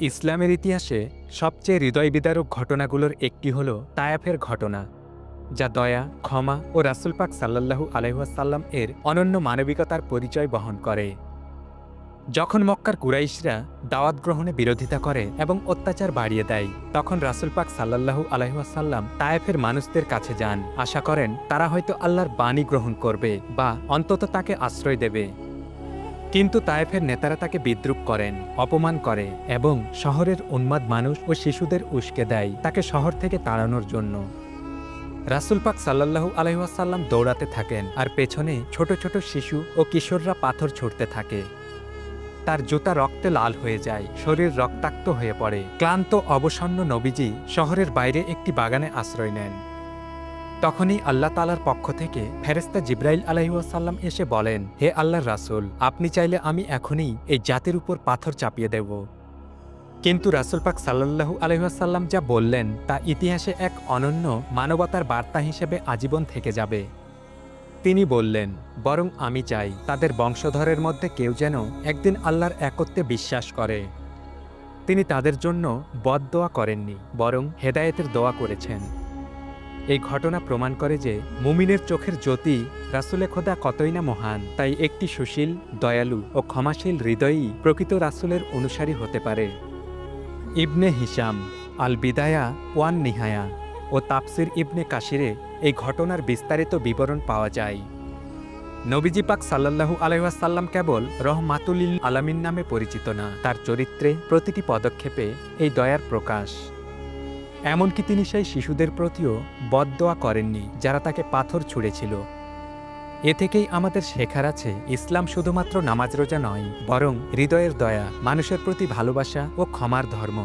ইসলামের ইতিহাসে সবচেয়ে হৃদয়বিদারক ঘটনাগুলোর একটি হল তায়েফের ঘটনা, যা দয়া, ক্ষমা ও রাসূল পাক সাল্লাল্লাহু আলাইহি ওয়াসাল্লাম এর অনন্য মানবিকতার পরিচয় বহন করে। যখন মক্কার কুরাইশরা দাওয়াত গ্রহণে বিরোধিতা করে এবং অত্যাচার বাড়িয়ে দেয়, তখন রাসূল পাক সাল্লাল্লাহু আলাইহি ওয়াসাল্লাম তায়েফের মানুষদের কাছে যান, আশা করেন তারা হয়তো আল্লাহর বাণী গ্রহণ করবে বা অন্তত তাকে আশ্রয় দেবে। কিন্তু তায়েফের নেতারা তাকে বিদ্রূপ করেন, অপমান করে এবং শহরের উন্মাদ মানুষ ও শিশুদের উস্কে দেয় তাকে শহর থেকে তাড়ানোর জন্য। রাসূল পাক সাল্লাল্লাহু আলাইহি ওয়াসাল্লাম দৌড়াতে থাকেন আর পেছনে ছোট ছোট শিশু ও কিশোররা পাথর ছুঁড়তে থাকে। তার জুতা রক্তে লাল হয়ে যায়, শরীর রক্তাক্ত হয়ে পড়ে। ক্লান্ত অবসন্ন নবীজি শহরের বাইরে একটি বাগানে আশ্রয় নেন। তখনই আল্লাহ তাআলার পক্ষ থেকে ফেরেশতা জিবরাইল আলাইহিস সালাম এসে বলেন, হে আল্লাহর রাসূল, আপনি চাইলে আমি এখনই এই জাতির উপর পাথর চাপিয়ে দেব। কিন্তু রাসূল পাক সাল্লাল্লাহু আলাইহি ওয়াসাল্লাম যা বললেন তা ইতিহাসে এক অনন্য মানবতার বার্তা হিসেবে আজীবন থেকে যাবে। তিনি বললেন, বরং আমি চাই তাদের বংশধরের মধ্যে কেউ যেন একদিন আল্লাহর একত্বে বিশ্বাস করে। তিনি তাদের জন্য বদদোয়া করেননি, বরং হেদায়েতের দোয়া করেছেন। এই ঘটনা প্রমাণ করে যে মুমিনের চোখের জ্যোতি রাসূলে খোদা কতই না মহান। তাই একটি সুশীল, দয়ালু ও ক্ষমাশীল হৃদয়ই প্রকৃত রাসূলের অনুসারী হতে পারে। ইবনে হিশাম, আল বিদায়া ওয়ান নিহায়া ও তাফসির ইবনে কাসিরে এই ঘটনার বিস্তারিত বিবরণ পাওয়া যায়। নবীজি পাক সাল্লাল্লাহু আলাইহি ওয়াসাল্লাম কেবল রহমাতুল লিল আলামিন নামে পরিচিত না, তার চরিত্রে প্রতিটি পদক্ষেপে এই দয়ার প্রকাশ। এমনকি তিনি সেই শিশুদের প্রতিও বদদোয়া করেননি যারা তাকে পাথর ছুঁড়েছিল। এ থেকেই আমাদের শেখার আছে, ইসলাম শুধুমাত্র নামাজ রোজা নয়, বরং হৃদয়ের দয়া, মানুষের প্রতি ভালোবাসা ও ক্ষমার ধর্ম।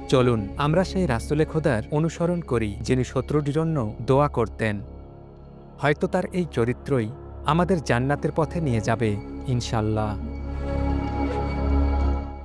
চলুন আমরা সেই রাসূলে খোদার অনুসরণ করি যিনি শত্রুর জন্য দোয়া করতেন। হয়তো তার এই চরিত্রই আমাদের জান্নাতের পথে নিয়ে যাবে ইনশাআল্লাহ।